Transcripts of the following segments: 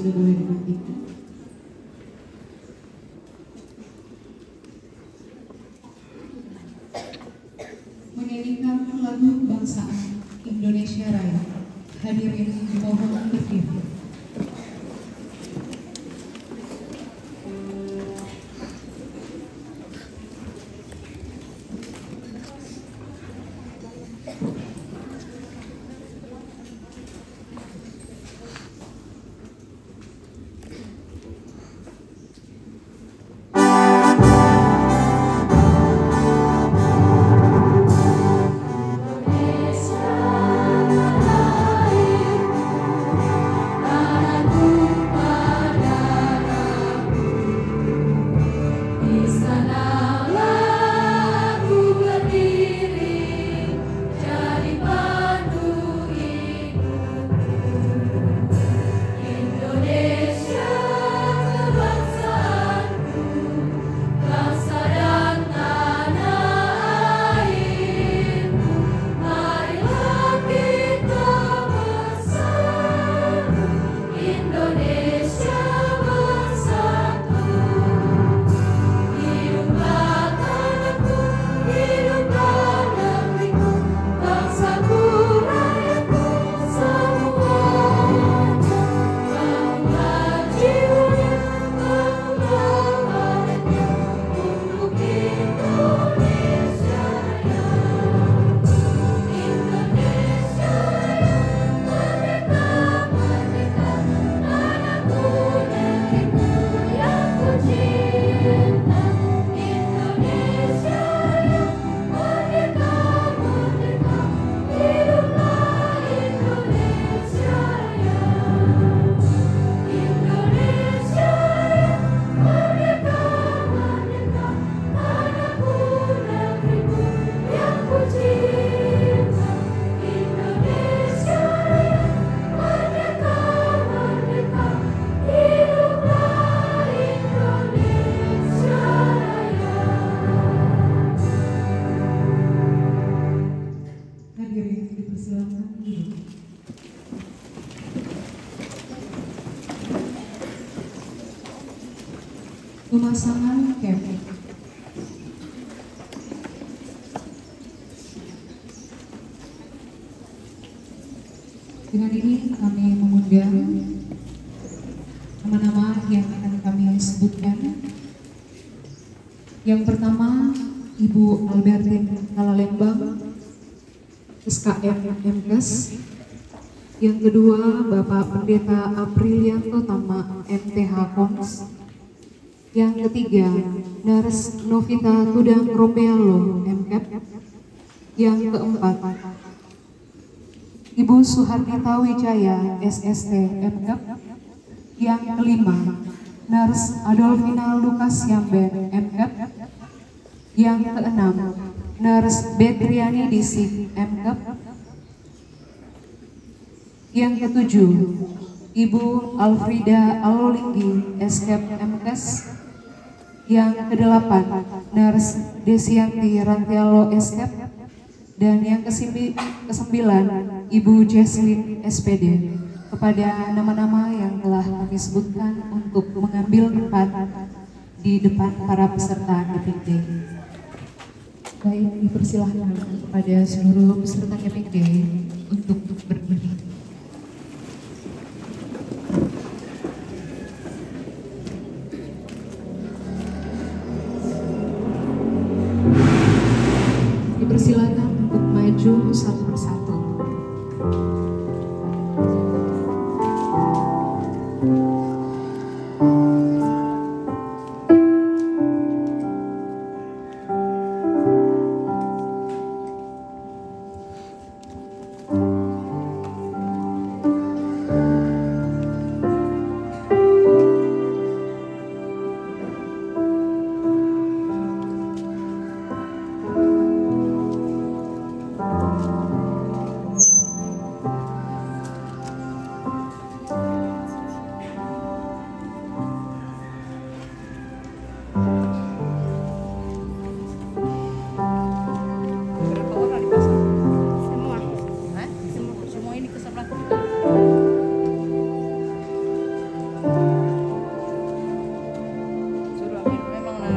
sudah boleh dimatikan. Menyanyikan lagu kebangsaan Indonesia Raya. Hadirin dimohon berdiri. Pemasangan camp. Dengan ini kami mengundang nama-nama yang akan kami sebutkan. Yang pertama, Ibu Albertin Kalalembang, SKM MKes. Yang kedua, Bapak Pendeta Aprilianto Tama, MTH Kons. Yang ketiga, Nurse Novita Tudang Rompealo, MKep. Yang keempat, Ibu Suharnita Wijaya, SST, MKep. Yang kelima, Nurse Adolfina Lukas Yamben, MKep. Yang keenam, Nurse Betriani Disik, MKep. Yang ketujuh, Ibu Alfrida Alolinggi, SKep MKes. Yang kedelapan, Nurse Desianti Rantialo, SKep. Dan yang kesembilan, Ibu Jesslyn, SPD. Kepada nama-nama yang telah kami sebutkan untuk mengambil tempat di depan para peserta Keping Day. Baik, dipersilahkan kepada seluruh peserta Keping Day untuk berdiri. Dipersilakan untuk maju satu persatu.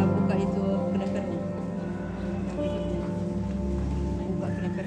buka itu kenaker. Buka kenaker.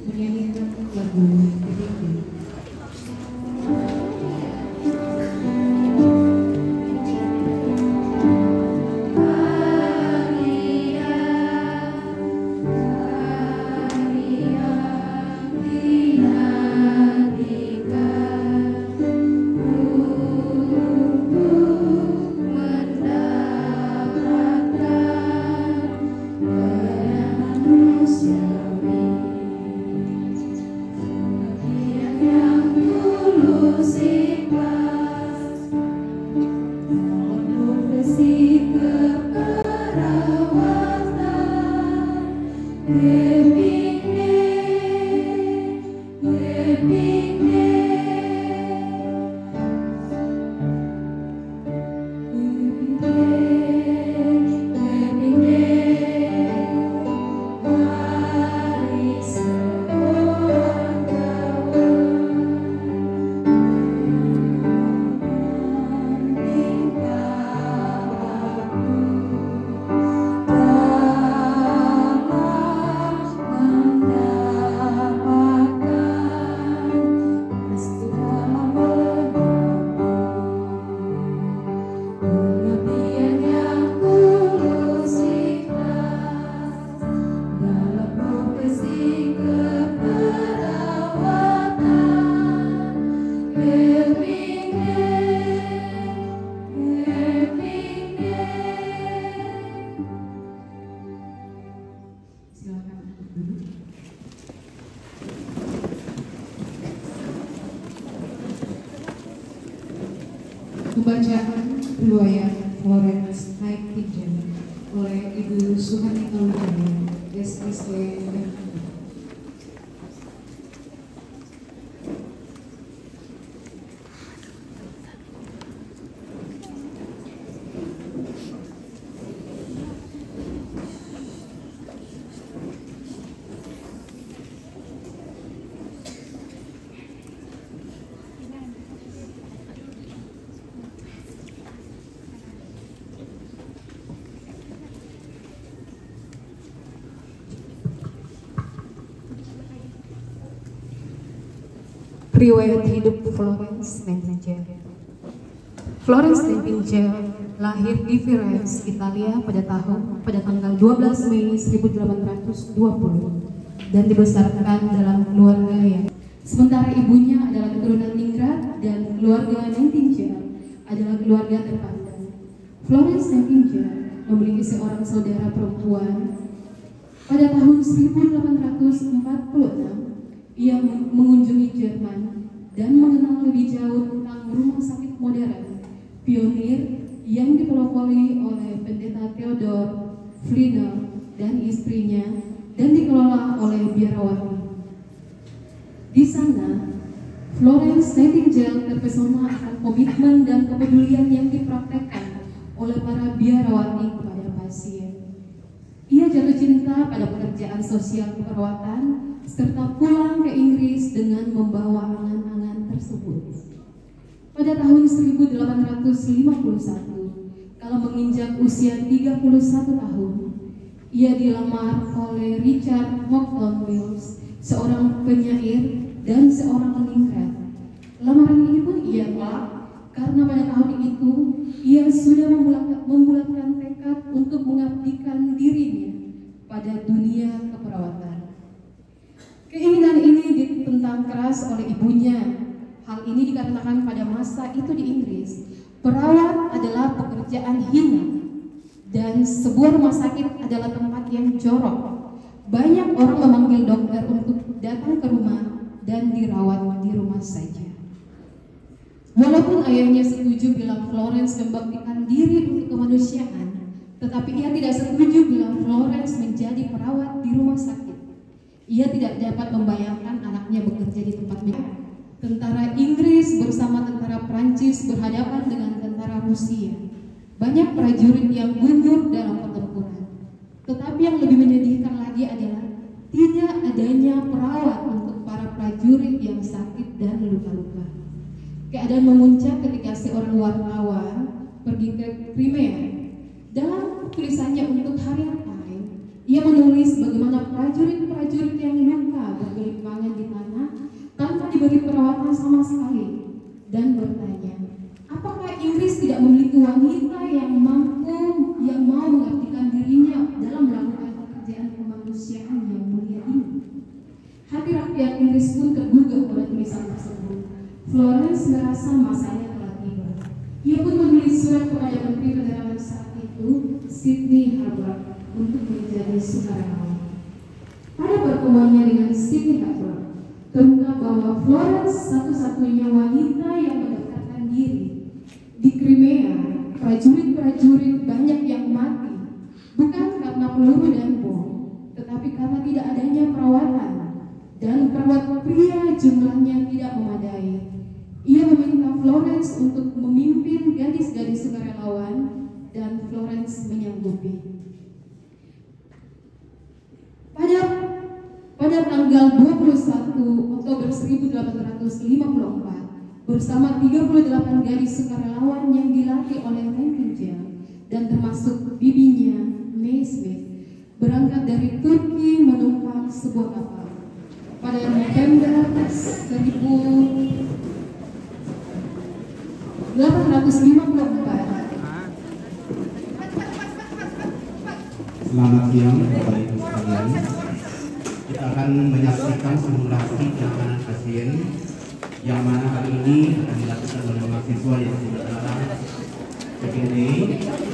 menyanyikan lagu Kediri. Pembacaan riwayat Florence Nightingale oleh Ibu Suhani Taujaya, SSW. Riwayat hidup Florence Nightingale. Florence Nightingale lahir di Firenze, Italia pada tanggal 12 Mei 1820 dan dibesarkan dalam keluarga yang sementara ibunya adalah keturunan Ningrat dan keluarga Nightingale adalah keluarga terpandang. Florence Nightingale memiliki seorang saudara perempuan. Pada tahun 1846 ia mengunjungi Jerman dan mengenal lebih jauh tentang rumah sakit modern pionir yang dipelopori oleh pendeta Theodor Fliedner dan istrinya dan dikelola oleh biarawati. Di sana, Florence Nightingale terpesona akan komitmen dan kepedulian yang dipraktekkan oleh para biarawati kepada pasien. Ia jatuh cinta pada pekerjaan sosial keperawatan serta pulang ke Inggris dengan membawa angan-angan tersebut. Pada tahun 1851, kala menginjak usia 31 tahun, ia dilamar oleh Richard Houghton Mills, seorang penyair dan seorang peningkat. Lamaran ini pun ia tolak karena pada tahun itu ia sudah membulatkan tekad untuk mengabdikan dirinya pada dunia keperawatan. Keinginan ini ditentang keras oleh ibunya. Hal ini dikarenakan pada masa itu di Inggris, perawat adalah pekerjaan hina dan sebuah rumah sakit adalah tempat yang jorok. Banyak orang memanggil dokter untuk datang ke rumah dan dirawat di rumah saja. Walaupun ayahnya setuju bila Florence membaktikan diri untuk kemanusiaan, tetapi ia tidak setuju bila Florence menjadi perawat di rumah sakit. Ia tidak dapat membayangkan anaknya bekerja di tempat tentara Inggris bersama tentara Prancis berhadapan dengan tentara Rusia. Banyak prajurit yang gugur dalam pertempuran. Tetapi yang lebih menyedihkan lagi adalah tidak adanya perawat untuk para prajurit yang sakit dan luka-luka. Keadaan memuncak ketika seorang wartawan pergi ke Crimea. Dalam tulisannya untuk Harian Time, Ia menulis bagaimana prajurit-prajurit yang luka bergelimpangan di tanah tanpa diberi perawatan sama sekali, dan bertanya, apakah Inggris tidak memiliki wanita yang mampu, yang mau mengabdikan dirinya dalam melakukan pekerjaan kemanusiaan yang mulia ini? Hati rakyat Inggris pun tergugah oleh tulisan tersebut. Florence merasa masanya telah tiba. Ia pun menulis surat kepada Menteri Penerangan saat itu, Sydney Harper, untuk menjadi sukarelawan. Pada pertemuannya dengan Sydney Harper, terungkap bahwa Florence satu-satunya wanita yang mendaftarkan diri. Di Crimea, prajurit-prajurit banyak yang mati, bukan karena peluru dan bom, tetapi karena tidak adanya perawatan, dan perawat pria jumlahnya tidak memadai. Ia meminta Florence untuk memimpin gadis-gadis sukarelawan, dan Florence menyanggupi. Pada tanggal 21 Oktober 1854, bersama 38 gadis sukarelawan yang dilatih oleh Nightingale dan termasuk bibinya May Smith, berangkat dari Turki menumpang sebuah kapal. Pada November 1854. Selamat siang Bapak Ibu sekalian. Kita akan menyaksikan simulasi penanganan pasien yang mana hari ini akan dilakukan oleh mahasiswa yang sudah datang PPD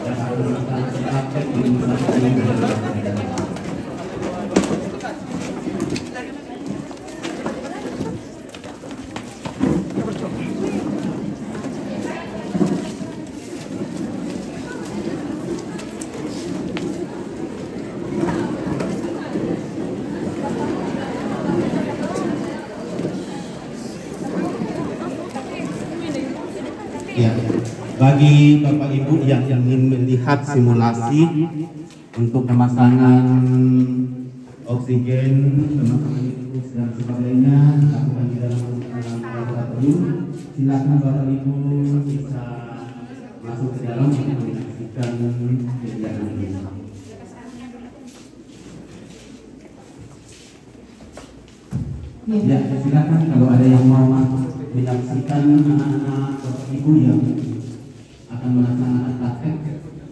dan akan melakukan praktek di rumah sakit yang berbeda. Ya, bagi Bapak Ibu yang ingin melihat simulasi untuk pemasangan oksigen, pemasangan infus dan sebagainya dilakukan di dalam laboratorium, silakan Bapak Ibu bisa masuk ke dalam untuk menyaksikan kegiatan ini. Ya, silakan kalau ada yang mau menyaksikan anak-anak Bapak Ibu yang akan melaksanakan praktek.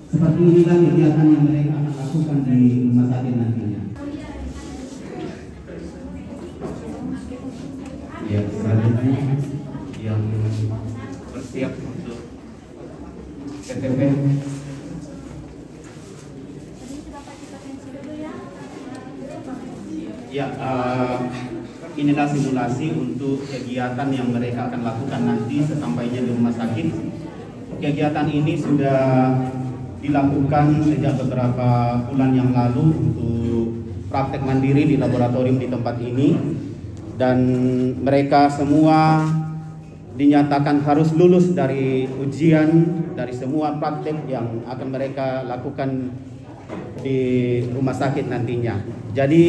Seperti inilah kegiatan yang mereka akan lakukan di rumah sakit nantinya. Ya, selanjutnya yang bersiap untuk PTP. Ya, inilah simulasi untuk kegiatan yang mereka akan lakukan nanti sesampainya di rumah sakit. Kegiatan ini sudah dilakukan sejak beberapa bulan yang lalu untuk praktek mandiri di laboratorium di tempat ini, dan mereka semua dinyatakan harus lulus dari ujian dari semua praktek yang akan mereka lakukan di rumah sakit nantinya. Jadi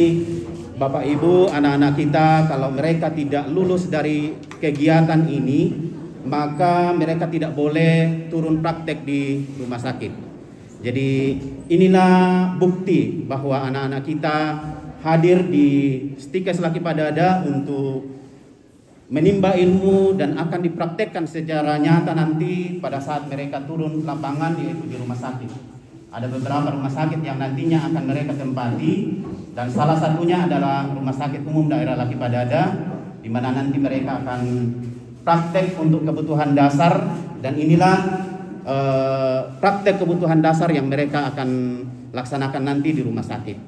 Bapak Ibu, anak-anak kita, kalau mereka tidak lulus dari kegiatan ini, maka mereka tidak boleh turun praktek di rumah sakit. Jadi inilah bukti bahwa anak-anak kita hadir di Stikes Laki Padada untuk menimba ilmu dan akan dipraktekkan secara nyata nanti pada saat mereka turun lapangan, yaitu di rumah sakit. Ada beberapa rumah sakit yang nantinya akan mereka tempati, dan salah satunya adalah Rumah Sakit Umum Daerah Laki Padada, di mana nanti mereka akan praktek untuk kebutuhan dasar, dan inilah praktek kebutuhan dasar yang mereka akan laksanakan nanti di rumah sakit.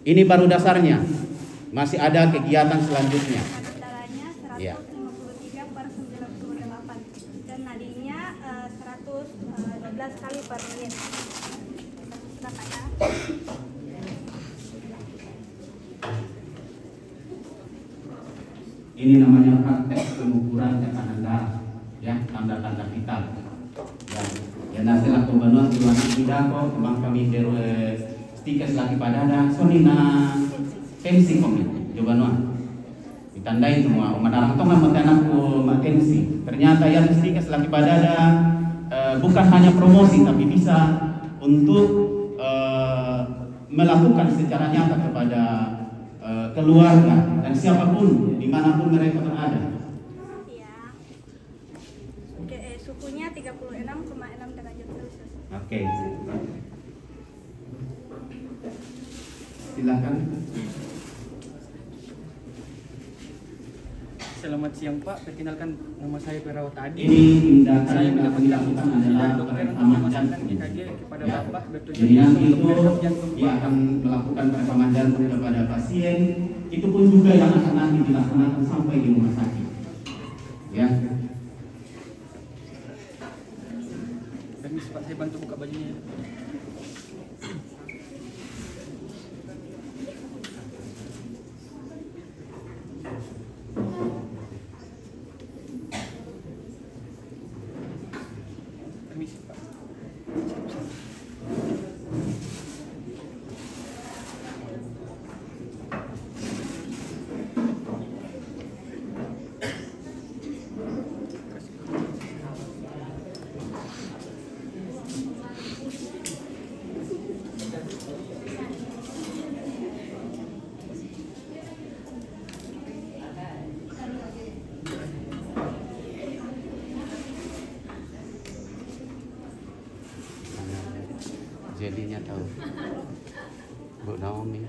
Ini baru dasarnya, masih ada kegiatan selanjutnya. Ya. 153/98 dan nadinya 112 kali per menit. Ini namanya praktek pengukuran tekanan darah, ya, tanda-tanda vital. Ya, nasi laku bantuan di luar tidak kok, kemang kami Stikes Laki Padada, sonina tensi kami, coba nuan. Ditandai semua, umat orang tong nama tanahku tensi. Ternyata yang Stikes Laki Padada bukan hanya promosi, tapi bisa untuk melakukan secara nyata kepada keluarga dan siapapun dimanapun mereka berada. Iya. Oke, suhunya 36,6 derajat Celcius. Oke. Silakan. Selamat siang Pak, perkenalkan nama saya Perawat Adi. Ini tindakan Saya yang mendapat dilakukan instruksi adalah dari dokter untuk perekaman memasukkan jantung. EKG kepada Ya. Bapak bertujuan Jadi nanti untuk itu merehab jantung dia Pak. akan melakukan perekaman jantung kepada pasien. Itu pun juga yang akan nanti dilaksanakan sampai di rumah sakit. Ya. Permisi Pak, saya bantu buka bajunya. Permisi Pak. Jadinya tahu Bu Naomi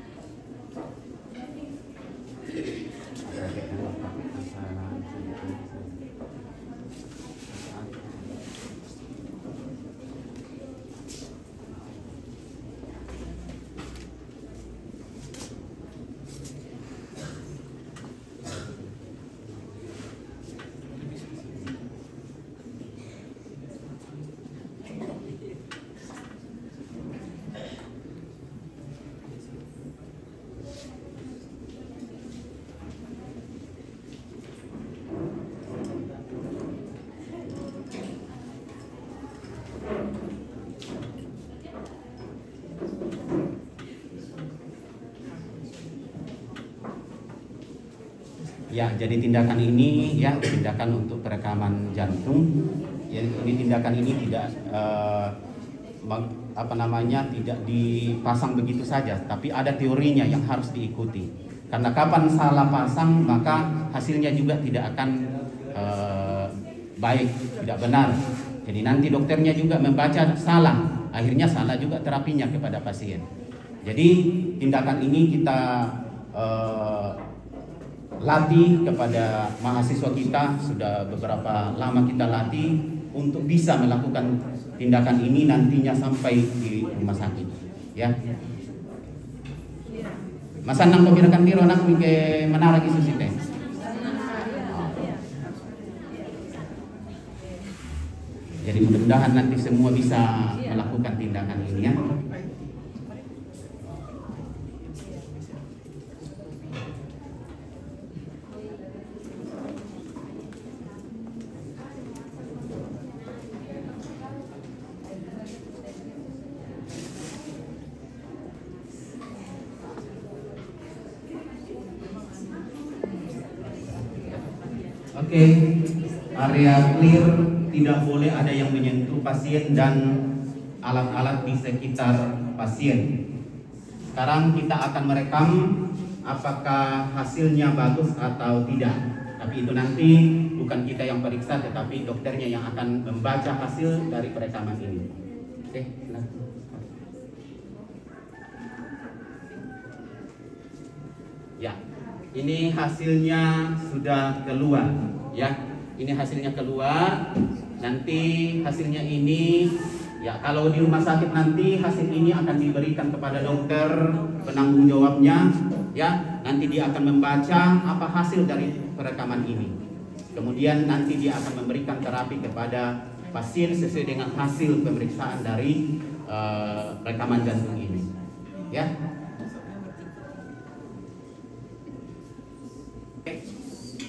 Ya, jadi tindakan ini ya tindakan untuk perekaman jantung. Ya, ini tindakan ini tidak tidak dipasang begitu saja, tapi ada teorinya yang harus diikuti. Karena kapan salah pasang maka hasilnya juga tidak akan baik, tidak benar. Jadi nanti dokternya juga membaca salah, akhirnya salah juga terapinya kepada pasien. Jadi tindakan ini kita latih kepada mahasiswa kita, sudah beberapa lama kita latih untuk bisa melakukan tindakan ini nantinya sampai di rumah sakit. Ya. Masan nang pemirakan biro nak ke menara gitu sih teh. Jadi mudah-mudahan nanti semua bisa melakukan tindakan ini ya. Oke, area clear, tidak boleh ada yang menyentuh pasien dan alat-alat di sekitar pasien. Sekarang kita akan merekam apakah hasilnya bagus atau tidak. Tapi itu nanti bukan kita yang periksa, tetapi dokternya yang akan membaca hasil dari perekaman ini. Oke, silakan. Ya, ini hasilnya sudah keluar. Ya, ini hasilnya keluar. Nanti hasilnya ini, ya kalau di rumah sakit nanti hasil ini akan diberikan kepada dokter penanggung jawabnya. Ya, nanti dia akan membaca apa hasil dari perekaman ini. Kemudian nanti dia akan memberikan terapi kepada pasien sesuai dengan hasil pemeriksaan dari rekaman jantung ini. Ya.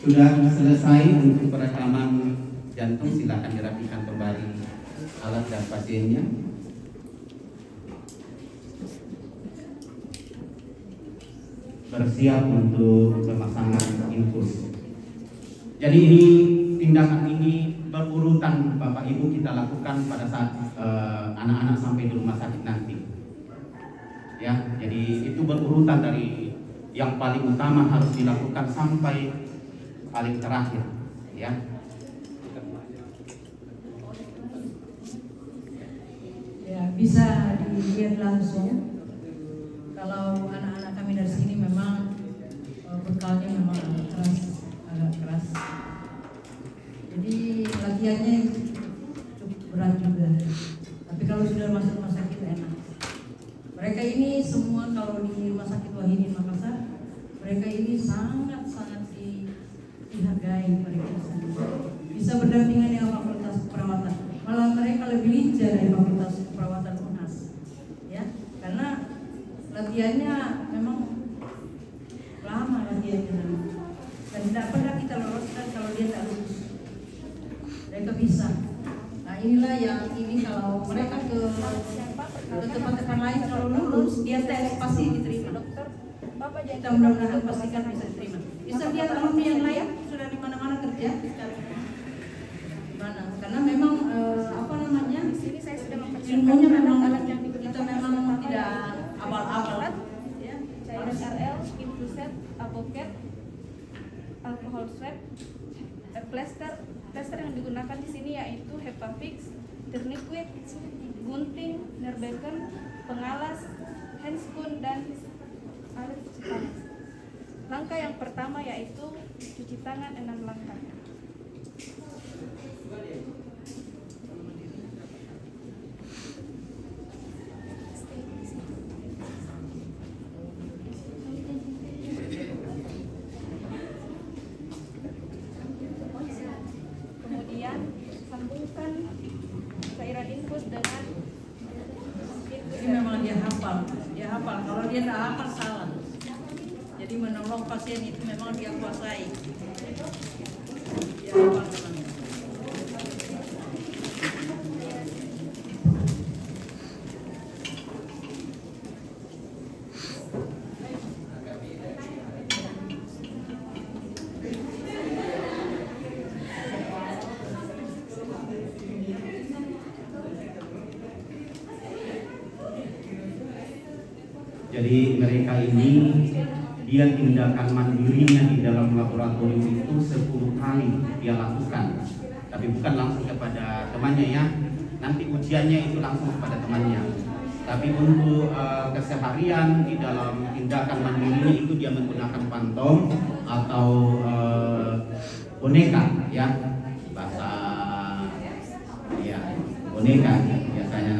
Sudah selesai untuk perekaman jantung, silakan dirapikan kembali alat dan pasiennya. Bersiap untuk pemasangan infus. Jadi ini tindakan ini berurutan Bapak Ibu kita lakukan pada saat anak-anak sampai di rumah sakit nanti. Ya, jadi itu berurutan dari yang paling utama harus dilakukan sampai paling terakhir, ya. Ya, bisa dilihat langsung. Kalau anak-anak kami dari sini memang bekalnya memang agak keras. Jadi latihannya cukup berat juga. Tapi kalau sudah masuk rumah sakit enak. Mereka ini semua kalau di Rumah Sakit Wahidin Makassar, mereka ini sangat-sangat dihargai mereka di sana. Bisa berdampingan dengan fakultas keperawatan. Malah mereka lebih lincah dari fakultas keperawatan UNAS. Ya, karena latihannya memang lama latihannya. Dan tidak pernah kita loloskan kalau dia tak lulus. Mereka bisa. Nah inilah yang ini kalau mereka ke tempat-tempat lain kalau lulus dia tes pasti diterima. Kita mudah-mudahan pastikan bisa diterima. Bisa lihat alumni yang lain sudah di mana-mana kerja sekarang. Mana? Karena memang apa namanya? Di sini saya sudah ilmunya memang alat yang kita memang tidak abal-abal. ya, cairan RL, infuset, avokat, alkohol swab, plester yang digunakan di sini yaitu Hepafix, Tourniquet, gunting, nerbekan, pengalas, handscoon dan alat cuci tangan. Langkah yang pertama yaitu cuci tangan 6 langkah. Kemudian sambungkan cairan infus dengan Ini memang dia hafal. Kalau dia tidak hafal salah. Jadi menolong pasien itu memang dia kuasai. Dia hafal memang. Jadi mereka ini dia tindakan mandirinya di dalam laboratorium itu 10 kali dia lakukan, tapi bukan langsung kepada temannya ya. Nanti ujiannya itu langsung kepada temannya. Tapi untuk keseharian di dalam tindakan mandirinya itu dia menggunakan pantom atau boneka ya, bahasa ya boneka biasanya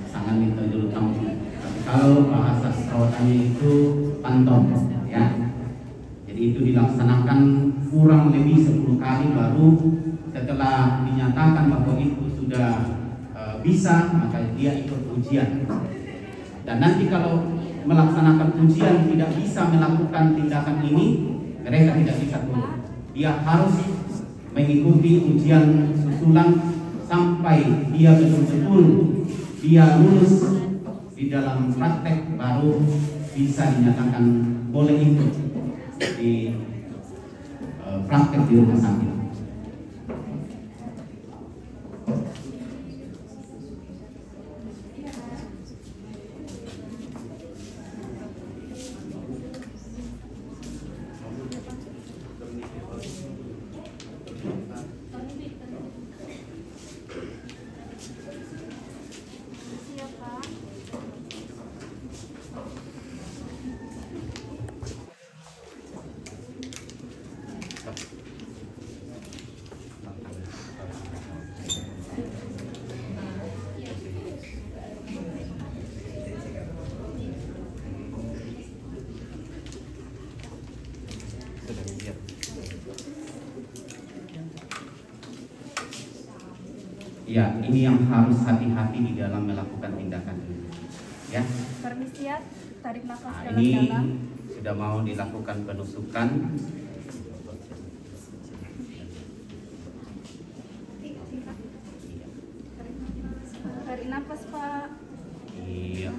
sangat itu dulu kamu. Kalau bahasa perawatannya itu pantom ya. Jadi itu dilaksanakan kurang lebih 10 kali baru setelah dinyatakan bahwa itu sudah bisa maka dia ikut ujian. Dan nanti kalau melaksanakan ujian tidak bisa melakukan tindakan ini, mereka tidak bisa turun. Dia harus mengikuti ujian susulan sampai dia betul-betul dia lulus di dalam praktek baru bisa dinyatakan boleh ikut di praktek di rumah sakit. Ya, ini yang harus hati-hati di dalam melakukan tindakan ini. Ya. Permisiat, tarik nafas Nah, ini dalam-dalam. sudah mau dilakukan penusukan. Tarik nafas, Pak. Iya.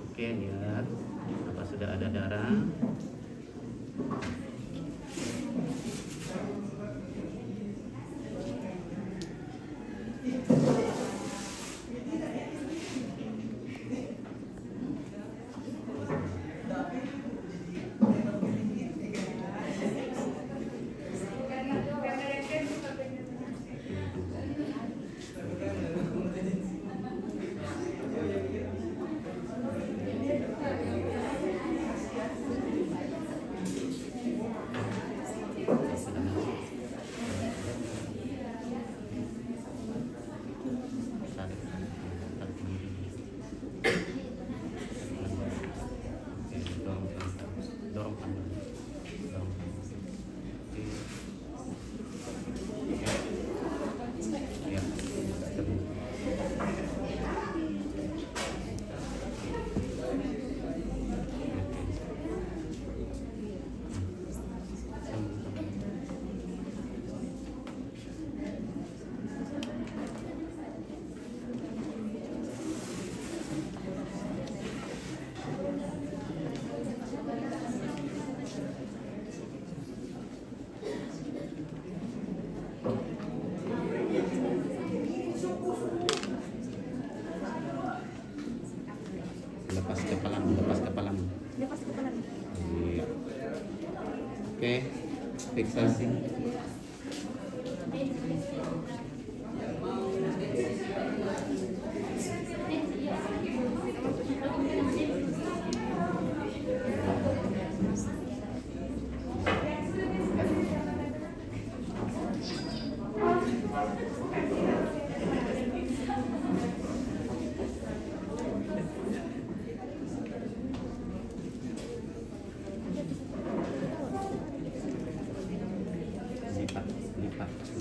Oke, lihat apa sudah ada darah. dorong pandang. Ya, lepas kepalamu. Lepas kepala. Iya. Oke, fiksasi.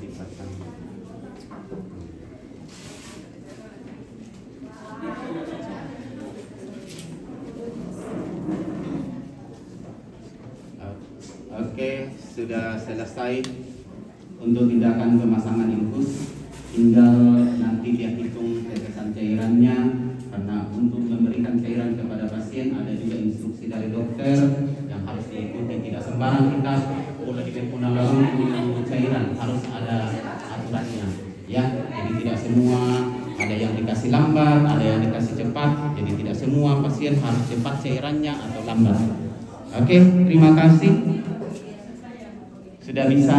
Lipatan. Oke, sudah selesai untuk tindakan pemasangan infus. Tinggal nanti dia hitung tetesan cairannya, karena untuk memberikan cairan kepada pasien ada juga instruksi dari dokter yang harus diikuti. Tidak sembarang kita boleh dipuna langsung cairan, harus ada aturannya. Ya, jadi tidak semua ada yang dikasih lambat, ada yang dikasih cepat. Jadi tidak semua pasien harus cepat cairannya atau lambat. Oke, terima kasih. Sudah bisa.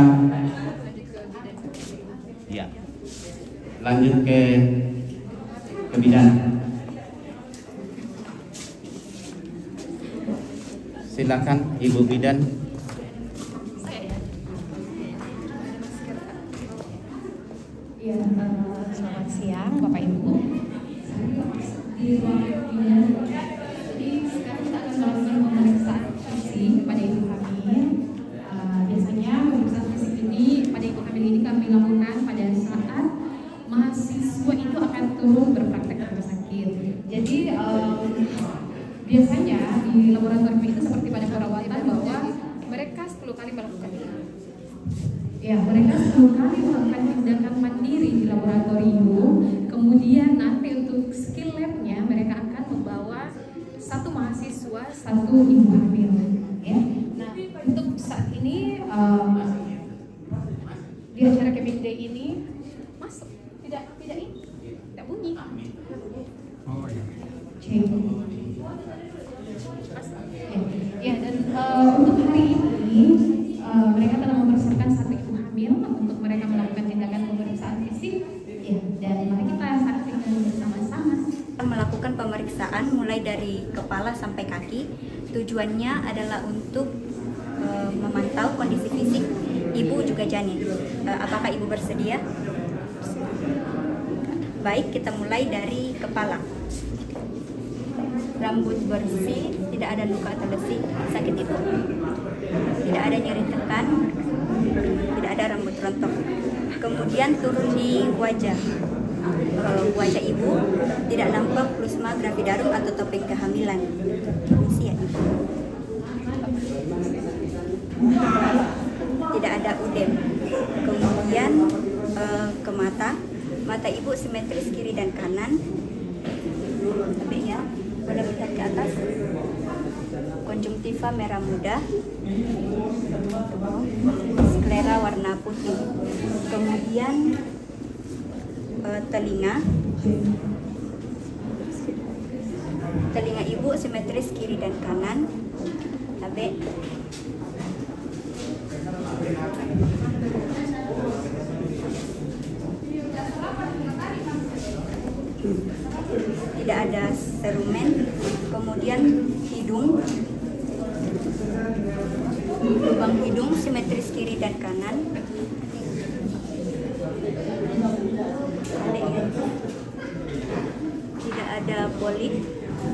Ya. Lanjut ke bidan. Silakan Ibu bidan. Ya, selamat siang Bapak Ibu. Di ruang bidan. Jadi sekarang kita akan melakukan pemeriksaan fisik kepada ibu hamil. Biasanya pemeriksaan fisik ini pada ibu hamil ini kami lakukan pada saat mahasiswa itu akan turun berpraktek ke rumah sakit. Jadi biasanya di laboratorium itu seperti pada perawatan bahwa mereka 10 kali melakukan ya, mereka 10 kali melakukan tindakan mandiri di laboratorium. Kemudian nanti untuk skill labnya mereka akan membawa satu mahasiswa, satu ibu hamil. Ya. Nah, untuk saat ini di acara Kemikde ini masuk tidak bunyi. Oh iya. Cek. Ya, dan untuk hari ini mereka telah mempersiapkan satu ibu hamil untuk mereka melakukan tindakan pemeriksaan fisik. Ya, dan mari kita saksikan bersama-sama. Melakukan pemeriksaan mulai dari kepala sampai kaki. Tujuannya adalah untuk memantau kondisi fisik ibu juga janin. Apakah ibu bersedia? Baik, kita mulai dari kepala. Rambut bersih, tidak ada luka atau lesi, sakit ibu. Tidak ada nyeri tekan, tidak ada rambut rontok. Kemudian turun di wajah. Wajah ibu tidak nampak plasma gravidarum atau topeng kehamilan. Permisi ya ibu. Tidak ada udem. Kemudian ke mata ibu simetris kiri dan kanan. Tapi ya, boleh melihat ke atas. Konjungtiva merah muda, sklera warna putih. Kemudian telinga ibu simetris kiri dan kanan. Habis tidak ada serumen. Kemudian lubang hidung simetris kiri dan kanan. Tidak ada polip,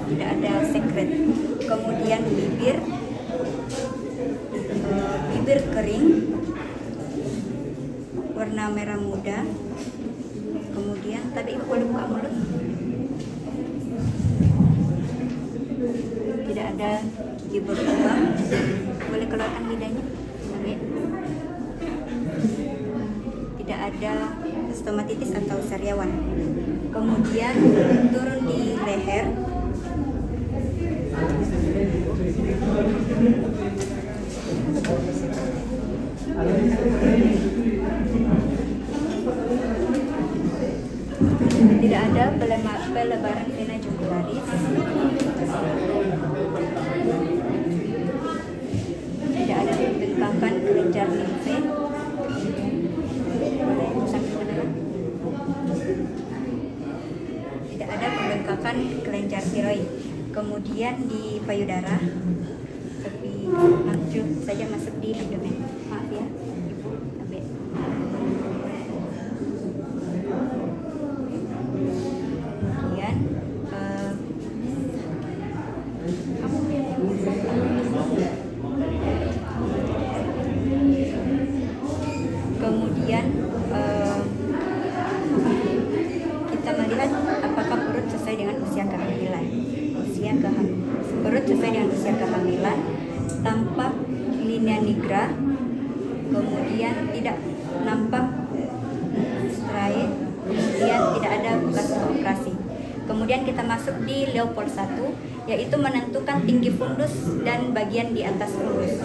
tidak ada sekret. Kemudian bibir warna merah muda. Kemudian tadi ibu boleh buka mulut. Tidak ada gigi berlubang. Boleh keluarkan lidahnya. Amin. Tidak ada stomatitis atau sariawan. Kemudian turun di leher. Tidak ada pelebaran vena jugularis. Tidak ada bengkakan kelenjar limfe. Tidak ada pembengkakan kelenjar tiroid. Kemudian di payudara, tapi langsung saja masuk di abdomen. Maaf ya, ibu, ambil. Kemudian kita melihat apakah perut sesuai dengan usia kehamilan. Perut sesuai dengan usia kehamilan, tampak linea nigra, kemudian tidak nampak striate, kemudian tidak ada bekas operasi. Kemudian kita masuk di Leopold 1, yaitu menentukan tinggi fundus dan bagian di atas fundus.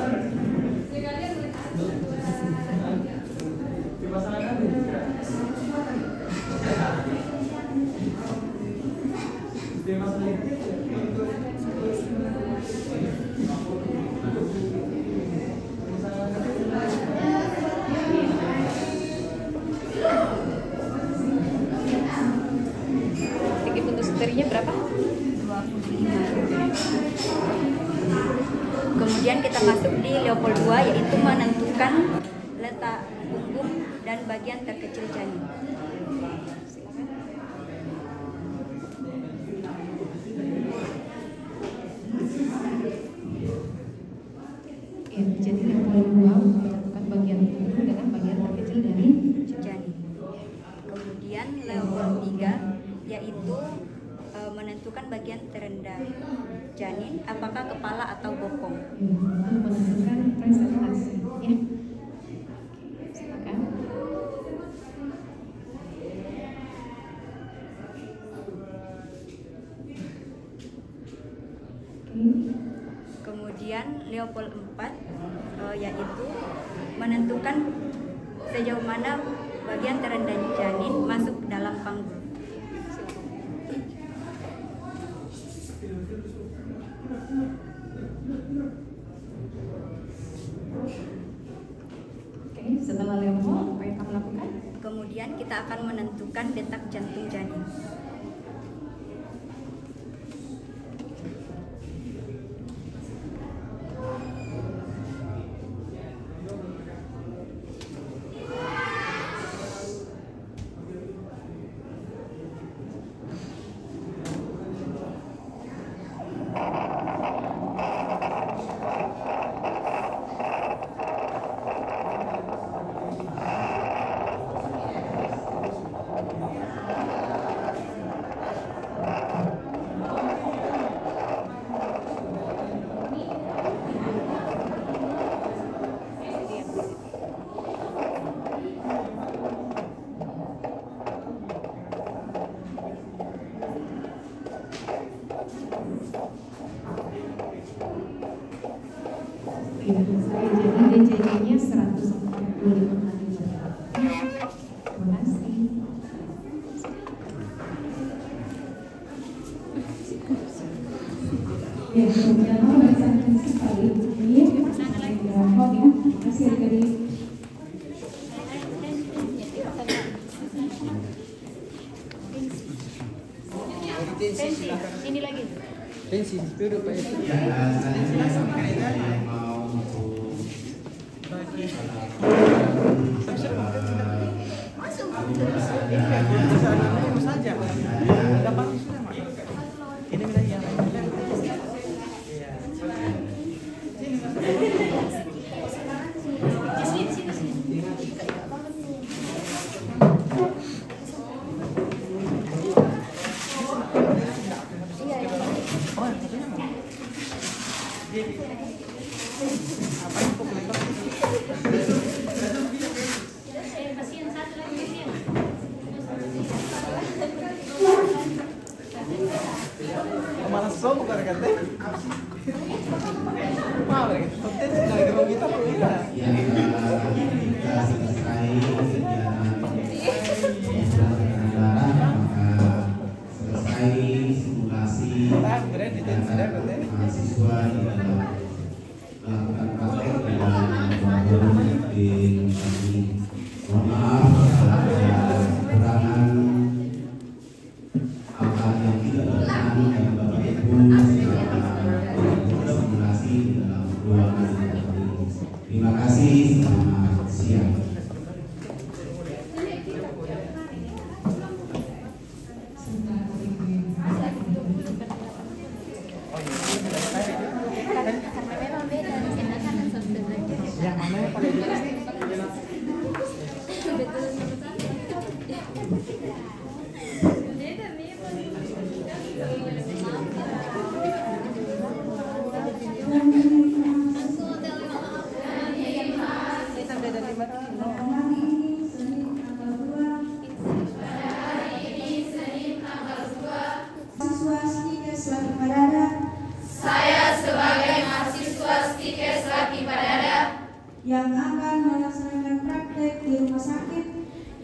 Tinggi fundus uterinya berapa? 25. Kemudian kita masuk di Leopold 2, yaitu menentukan letak punggung dan bagian terkecil janin. Ya, jadi Leopold 2 menentukan bagian punggung dengan bagian terkecil dari janin. Kemudian Leopold 3 yaitu menentukan bagian terendah janin, apakah kepala atau bokong. Untuk menentukan presentasi, ya. Silakan. Kemudian Leopold 4 yaitu menentukan sejauh mana bagian terendah janin masuk dalam panggul. Oke, setelah Leopold, apa yang kamu lakukan? Kemudian kita akan menentukan detak jantung janin. Iya, jadi DJJ-nya 145 kali. Terima kasih. Ya, kemudian pemeriksaan sekali ini terima kasih dari Tensi, Ini lagi. tensi, duduk Pak Yusuf. Selanjutnya saya mau Bagi saja. Gampang sudah, Mak. Ini wilayah yang lain. Iya. Sini, Mas. Apa itu kolektor? Masih yang satu lagi sih. Malas so bukan kata. Mau lagi konten lagi mau kita punya. Ya, kita selesai kegiatan pendaftaran, maka selesai simulasi kegiatan mahasiswa di dalam melakukan praktek di dalam forum meeting kami. Mohon maaf kalau ada kekurangan hal-hal yang tidak berkenan dari Bapak Ibu selama simulasi di dalam ruangan ini. Terima kasih, selamat siang. Karena memang beda, kita kan sambil belajar. Yang mana yang paling jelas?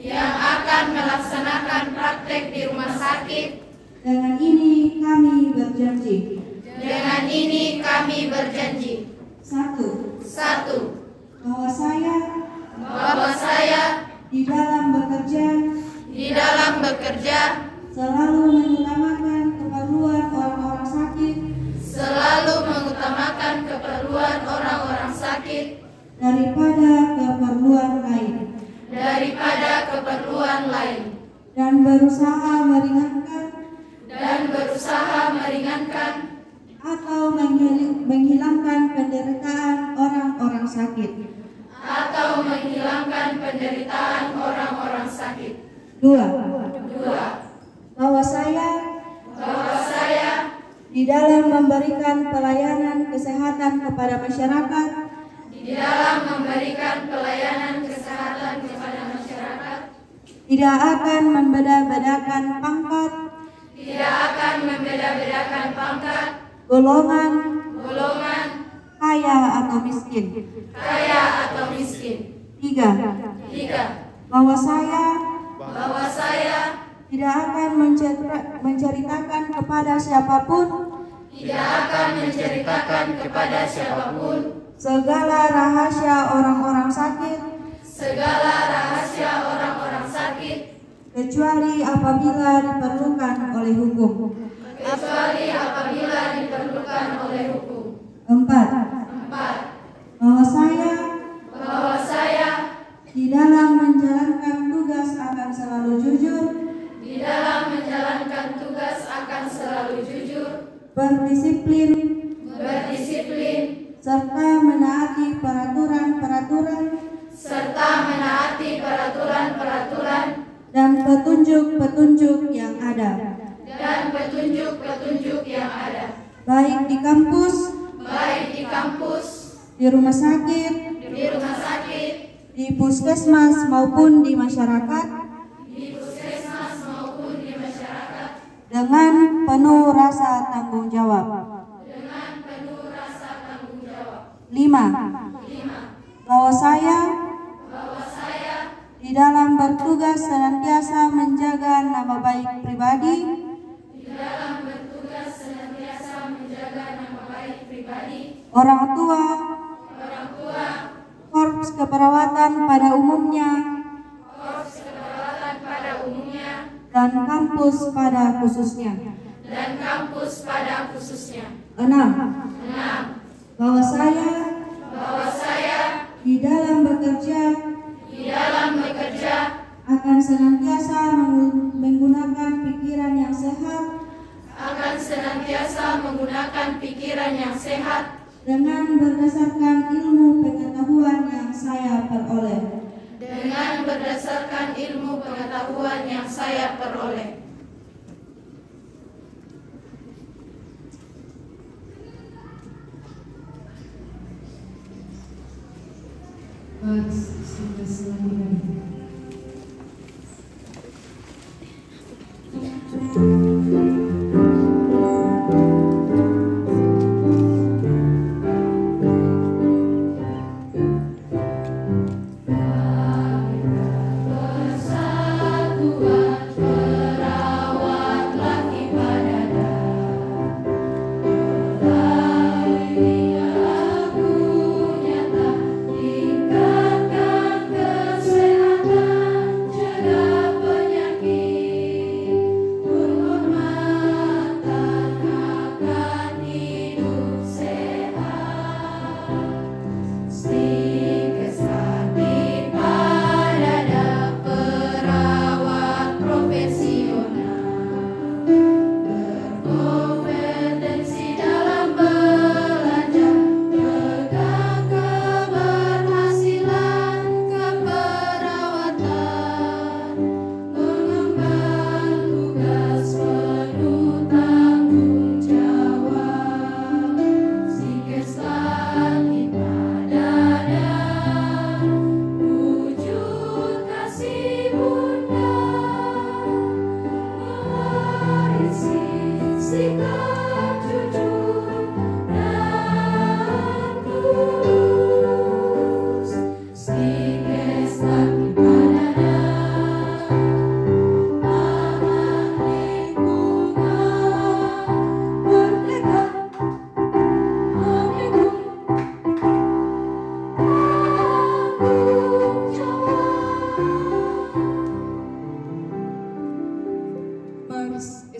Yang akan melaksanakan praktek di rumah sakit. Dengan ini kami berjanji. Satu. Bahwa saya di dalam bekerja selalu mengutamakan keperluan orang sakit daripada keperluan lain dan berusaha meringankan atau menghilangkan penderitaan orang-orang sakit. 2. Bahwa saya di dalam memberikan pelayanan kesehatan kepada masyarakat tidak akan membeda-bedakan pangkat, golongan, kaya atau miskin. 3. Bahwa saya tidak akan menceritakan kepada siapapun segala rahasia orang-orang sakit kecuali apabila diperlukan oleh hukum. 4. Bahwa saya di dalam menjalankan tugas akan selalu jujur, berdisiplin, serta menaati peraturan-peraturan dan petunjuk-petunjuk yang ada. Baik di kampus, di rumah sakit, di puskesmas maupun di masyarakat, dengan penuh rasa tanggung jawab. 5. Bahwa saya di dalam bertugas senantiasa menjaga nama baik pribadi, orang tua, korps keperawatan pada umumnya, dan kampus pada khususnya. 6. Bahwa saya di dalam bekerja akan senantiasa menggunakan pikiran yang sehat dengan berdasarkan ilmu pengetahuan yang saya peroleh. Sudah selanjutnya.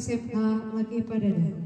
SMA Lagi Padada.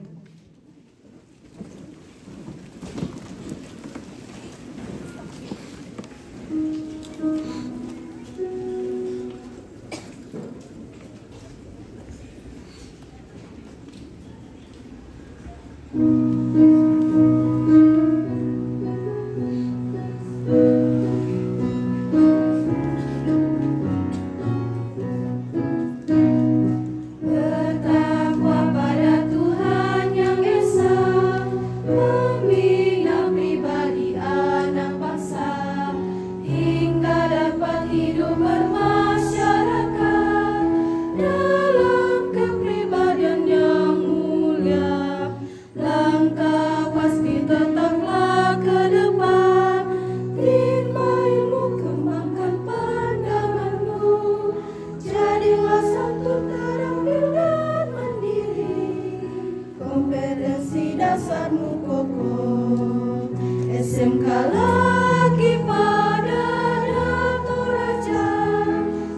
SMK Lagi Padada Toraja,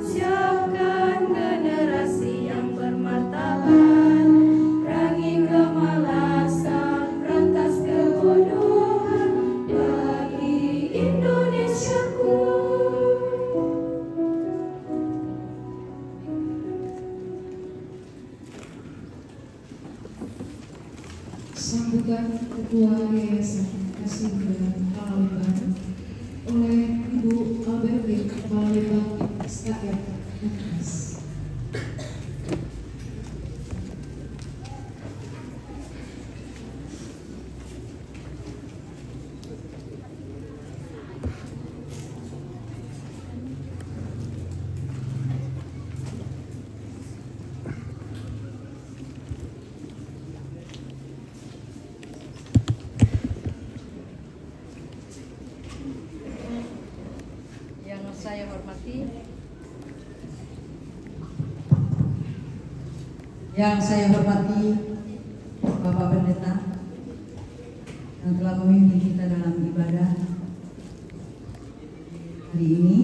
siapkan generasi yang bermartabat, perangi kemalasan, berantas kebodohan bagi Indonesiaku. Sambutan Ketua Yayasan Kasih dan Palembang oleh Ibu Alberti Palembang SKF Unas. Yang saya hormati Bapak Pendeta yang telah memimpin kita dalam ibadah hari ini.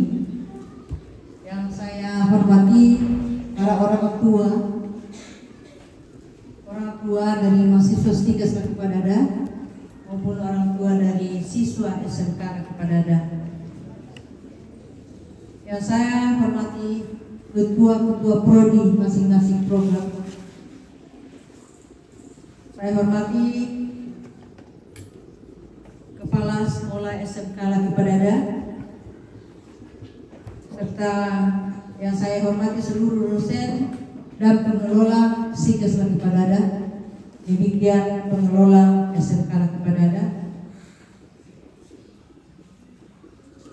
Yang saya hormati para orang tua dari mahasiswa Stikas Lagi Padada maupun orang tua dari siswa SMK Lagi Padada. Yang saya hormati ketua-ketua prodi masing-masing program. Saya hormati Kepala Sekolah SMK Lagi Padada, serta yang saya hormati seluruh dosen dan pengelola Stikas Lagi Padada, demikian pengelola SMK Lagi Padada.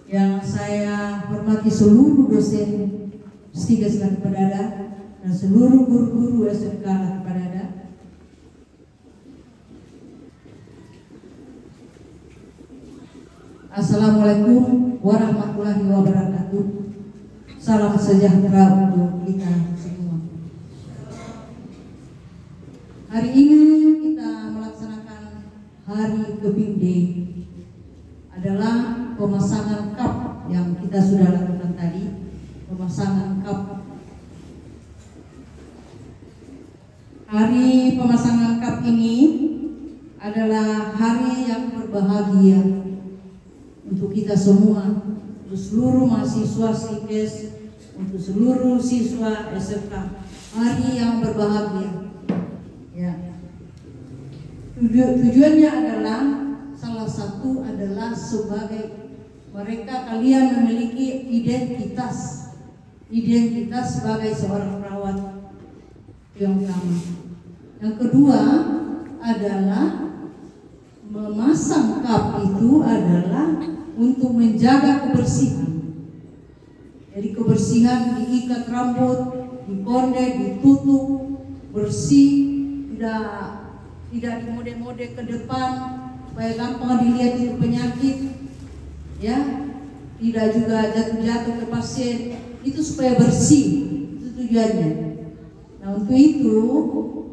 yang saya hormati seluruh dosen Stikes Laki Padada dan seluruh guru-guru SMK Laki Padada. Assalamualaikum warahmatullahi wabarakatuh. Salam sejahtera untuk kita semua. Hari ini kita melaksanakan Hari Kebing Day, adalah pemasangan cup yang kita sudah lakukan tadi, pemasangan cup. Hari pemasangan cup ini adalah hari yang berbahagia untuk kita semua, untuk seluruh mahasiswa Stikes, untuk seluruh siswa SMK. Hari yang berbahagia. Ya. Tujuannya adalah salah satu adalah sebagai kalian memiliki identitas sebagai seorang perawat yang utama. Yang kedua adalah memasang cup itu adalah untuk menjaga kebersihan. Jadi kebersihan diikat rambut, dikonde, ditutup bersih, tidak dimode-mode ke depan supaya gampang dilihat itu penyakit, ya, tidak juga jatuh-jatuh ke pasien, itu supaya bersih, itu tujuannya. Nah untuk itu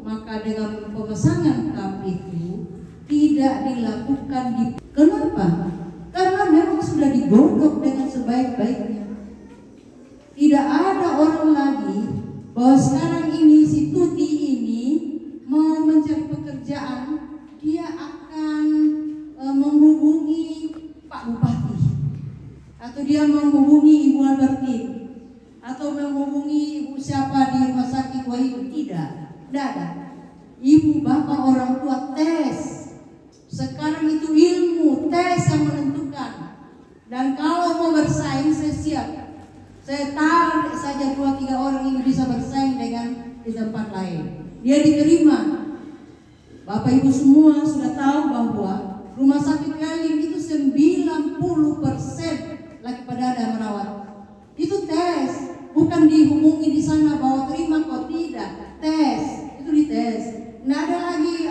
maka dengan pemasangan cup itu tidak dilakukan kenapa? Karena memang sudah digodok dengan sebaik-baiknya. Tidak ada orang lagi bahwa sekarang ini si Tuti ini mau mencari pekerjaan, dia akan menghubungi Pak Bupati, atau dia menghubungi Ibu Albertin, atau menghubungi ibu siapa di rumah sakit Wahid. Tidak ada. Ibu bapak orang tua tes. Sekarang itu ilmu tes yang menentukan. Dan kalau mau bersaing, saya siap. Saya tarik saja 2-3 orang ini bisa bersaing dengan di tempat lain. Dia diterima. Bapak ibu semua sudah tahu bahwa rumah sakit Elim itu 90% Laki Padada merawat. Itu tes, bukan dihubungi di sana bahwa terima kok, tidak. Tes, itu dites. Nggak ada lagi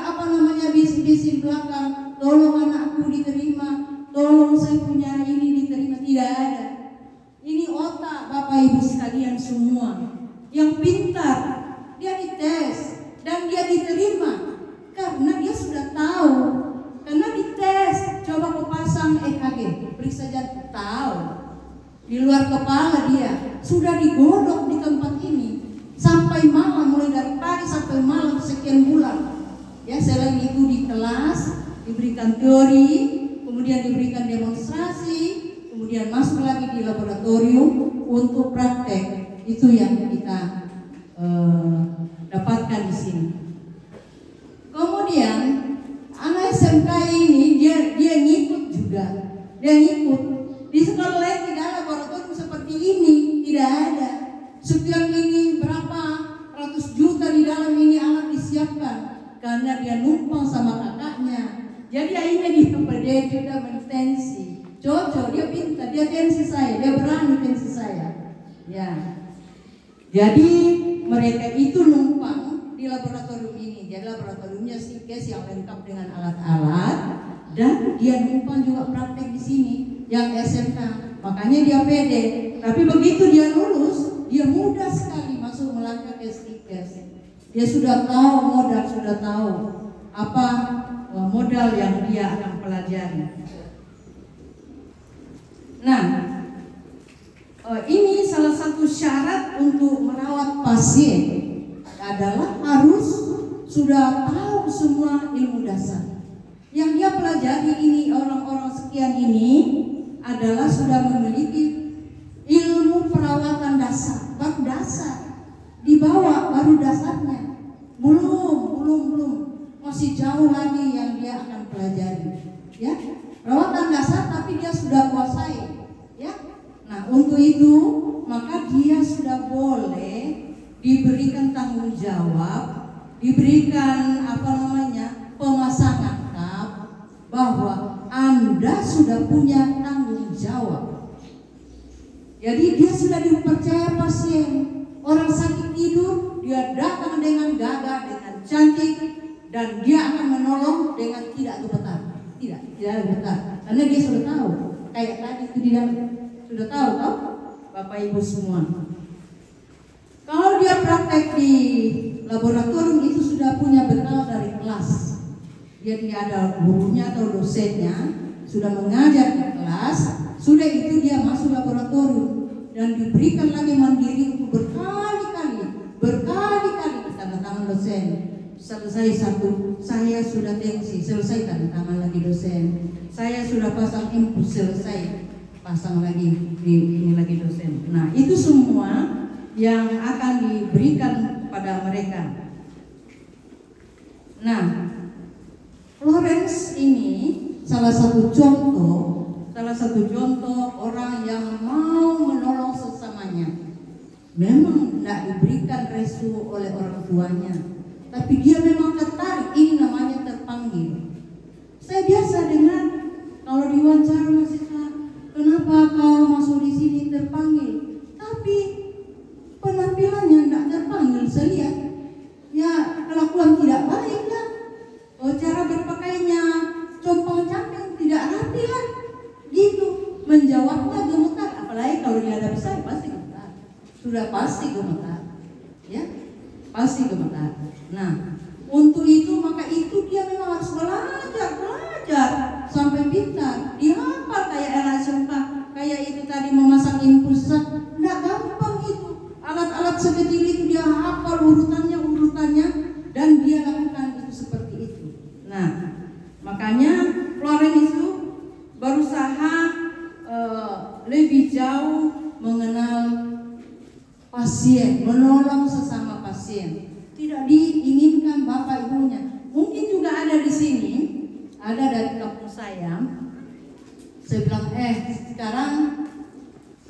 bisik-bisik belakang, tolong anakku diterima, tolong saya punya ini diterima. Tidak ada. Ini otak Bapak Ibu sekalian semua yang pintar, dia dites dan dia diterima karena dia sudah tahu, karena dites. Coba kau pasang EKG, periksa jantung, tahu di luar kepala dia sudah digodok di tempat ini sampai malam, mulai dari pagi sampai malam sekian bulan. Ya, selain itu di kelas diberikan teori, kemudian diberikan demonstrasi, kemudian masuk lagi di laboratorium untuk praktek. Itu yang kita dapatkan di sini. Kemudian anak SMK ini dia ngikut juga, dia ngikut di sekolah lain. Tidak ada laboratorium seperti ini, tidak ada. Sekian ini berapa ratus juta di dalam ini alat disiapkan karena dia numpang sama kakaknya. Jadi akhirnya dia juga mentensi. Cocok, dia pintar, dia tensi saya, dia berani tensi saya. Ya. Jadi mereka itu numpang di laboratorium ini. Jadi laboratoriumnya Stikes yang lengkap dengan alat-alat, dan dia numpang juga praktek di sini yang SMK. Makanya dia pede. Tapi begitu dia lulus, dia mudah sekali masuk melangkah ke Stikes. Dia sudah tahu modal, sudah tahu apa modal yang dia akan pelajari. Nah, ini salah satu syarat untuk merawat pasien adalah harus sudah tahu semua ilmu dasar. Yang dia pelajari ini, orang-orang sekian ini adalah sudah memiliki ilmu perawatan dasar, baru dasar. Dibawa baru dasarnya. Belum. Masih jauh lagi yang dia akan pelajari. Ya, perawatan dasar tapi dia sudah kuasai. Ya. Nah, untuk itu maka dia sudah boleh diberikan tanggung jawab, diberikan pemasangan cup, bahwa Anda sudah punya tanggung jawab. Jadi dia sudah dipercaya pasien. Orang sakit tidur, dia datang dengan gagah, dengan cantik, dan dia akan menolong dengan tidak gemetar. Tidak gemetar. Karena dia sudah tahu. Kayak tadi itu di dalam. Sudah tahu Bapak Ibu semua. Kalau dia praktek di laboratorium itu sudah punya bekal dari kelas. Dia tidak ada gurunya atau dosennya, sudah mengajar di kelas, sudah itu dia masuk laboratorium dan diberikan lagi mandiri untuk berkali-kali tanda tangan dosen. Selesai satu, saya sudah tensi, selesai tanda tangan lagi dosen. Saya sudah pasang impuls, selesai pasang lagi ini lagi dosen. Nah, itu semua yang akan diberikan pada mereka. Nah, Florence ini salah satu contoh orang yang mau menolong sesamanya. Memang tidak diberikan restu oleh orang tuanya, tapi dia memang tertarik. Ini namanya terpanggil. Saya biasa dengar kalau diwawancara mahasiswa, kenapa kau masuk di sini terpanggil? Tapi penampilannya tidak terpanggil. Saya lihat, ya kelakuan tidak baik lah. Cara berpakaiannya compang-camping, tidak rapi lah. Gitu. Menjawabnya gemetar. Apalagi kalau dihadapi saya pasti gemetar. Sudah pasti gemetar. Ya, pasti gemetar. Nah, untuk itu maka itu dia memang harus belajar sampai pintar. Dihafal kayak anak SMK, kayak itu tadi memasang impuls. Tidak gampang itu. Alat-alat sekecil itu dia hafal urutannya dan dia lakukan itu seperti itu. Nah, makanya Florence itu berusaha lebih jauh mengenal pasien, menolong sesama pasien. Tidak diinginkan bapak ibunya. Mungkin juga ada di sini, ada dari kampung saya. Saya bilang, sekarang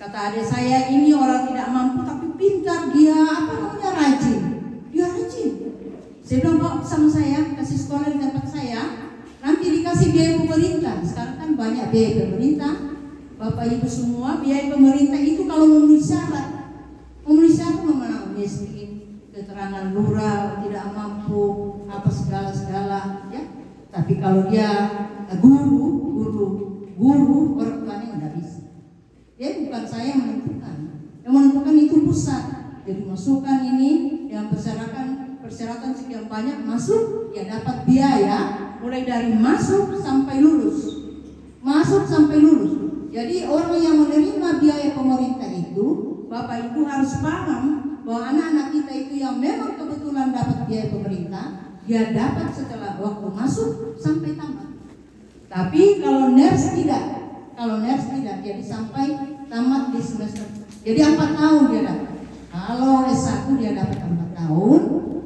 kata adik saya ini orang tidak mampu tapi pintar, dia rajin. Dia rajin. Saya bilang, bawa sama saya, kasih sekolah di tempat saya, nanti dikasih biaya pemerintah. Sekarang kan banyak biaya pemerintah. Bapak ibu semua, biaya pemerintah itu kalau memenuhi syarat memenang miskin, keterangan lurah, tidak mampu, apa segala ya. Tapi kalau dia guru orang tuanya nggak bisa. Ya bukan saya yang menentukan. Yang menentukan itu pusat. Jadi masukkan ini yang persyaratan sekian banyak masuk, ya dapat biaya mulai dari masuk sampai lulus. Jadi orang yang menerima biaya pemerintah itu, bapak ibu harus paham bahwa anak-anak kita itu yang memang kebetulan dapat biaya pemerintah, dia dapat setelah waktu masuk sampai tamat. Tapi kalau nurse tidak, jadi sampai tamat di semester. Jadi 4 tahun dia dapat. Kalau S1 dia dapat 4 tahun,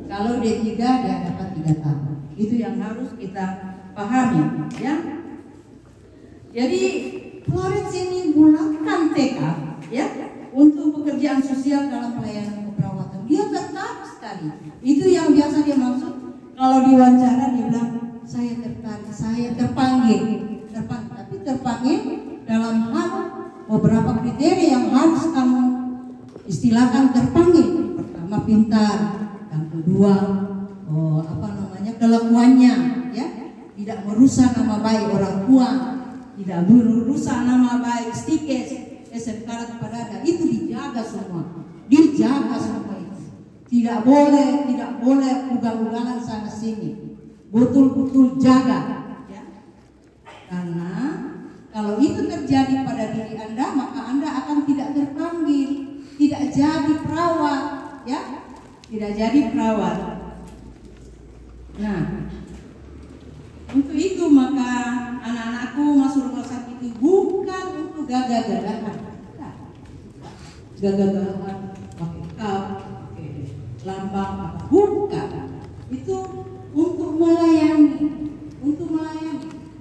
kalau D3 dia dapat 3 tahun. Itu yang harus kita pahami, ya. Jadi Florence ini bulatkan tekad, ya, untuk pekerjaan sosial dalam pelayanan keperawatan. Dia tertarik sekali. Itu yang biasa dia maksud kalau diwawancara dia bilang saya tertarik, saya terpanggil. Tapi terpanggil dalam hal beberapa kriteria yang harus kamu istilahkan terpanggil. Pertama pintar, yang kedua kelakuannya, ya, tidak merusak nama baik orang tua, tidak merusak nama baik stikes, SMK kepada itu dijaga semua itu. Tidak boleh ugal-ugalan sana sini, betul-betul jaga, ya. Karena kalau itu terjadi pada diri Anda, maka Anda akan tidak terpanggil, tidak jadi perawat, ya, tidak jadi perawat. Nah, untuk itu maka anak-anakku masuk rumah sakit itu bukan untuk gagah-gagahan, pakai kap, pakai lambang, bukan. Itu untuk melayani.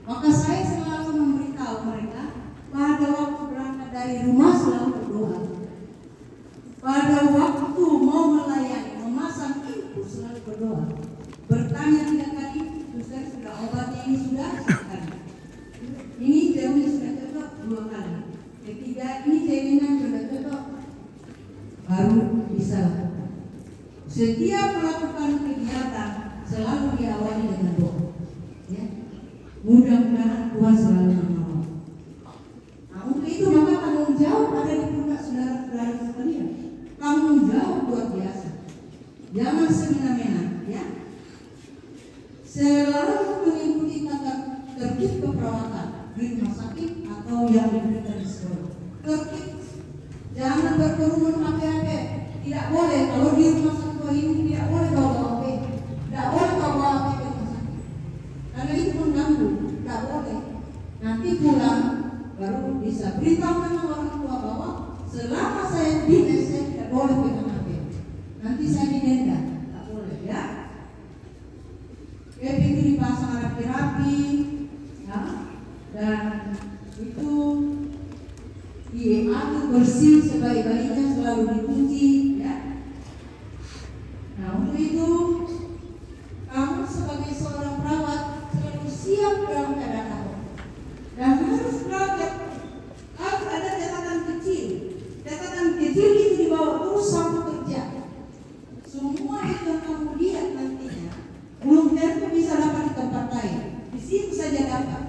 Maka saya selalu memberitahu mereka pada waktu berangkat dari rumah selalu berdoa. Pada waktu mau melayani, memasang ibu selalu berdoa. Bertanya 3 kali, suster sudah obatnya ini sudah sekali. Ini jamnya sudah cocok 2 kali. Ketiga, ini jaminan sudah cocok, baru bisa lakukan. Setiap melakukan kegiatan selalu diawali dengan doa. Ya. Mudah-mudahan Tuhan selalu menolong. Nah, untuk itu maka tanggung jawab ada di pundak saudara-saudara sekalian. Tanggung jawab luar biasa. Jangan semena-mena, ya. Selalu mengikuti tata tertib keperawatan di rumah sakit atau yang diberikan di sekolah. Tertib, jangan berkerumun HP-HP. Tidak boleh kalau di rumah sakit ini tidak boleh bawa HP, tidak boleh bawa HP ke rumah sakit. Karena itu mengganggu, tidak boleh. Nanti pulang baru bisa beritahu sama orang tua bahwa selama saya di mes saya tidak boleh pegang HP. Nanti saya didenda, tidak boleh, ya. Itu dipasang rapi-rapi, ya. Dan itu diatur bersih sebaik-baiknya, selalu dikunci, ya. Nah, untuk itu kamu sebagai seorang perawat selalu siap dalam keadaan apa dan harus belajar. Harus ada catatan kecil. Catatan kecil itu dibawa terus sampai kerja. Semua itu yang kamu lihat nantinya belum tentu bisa dapat di tempat lain. Di sini saja dapat.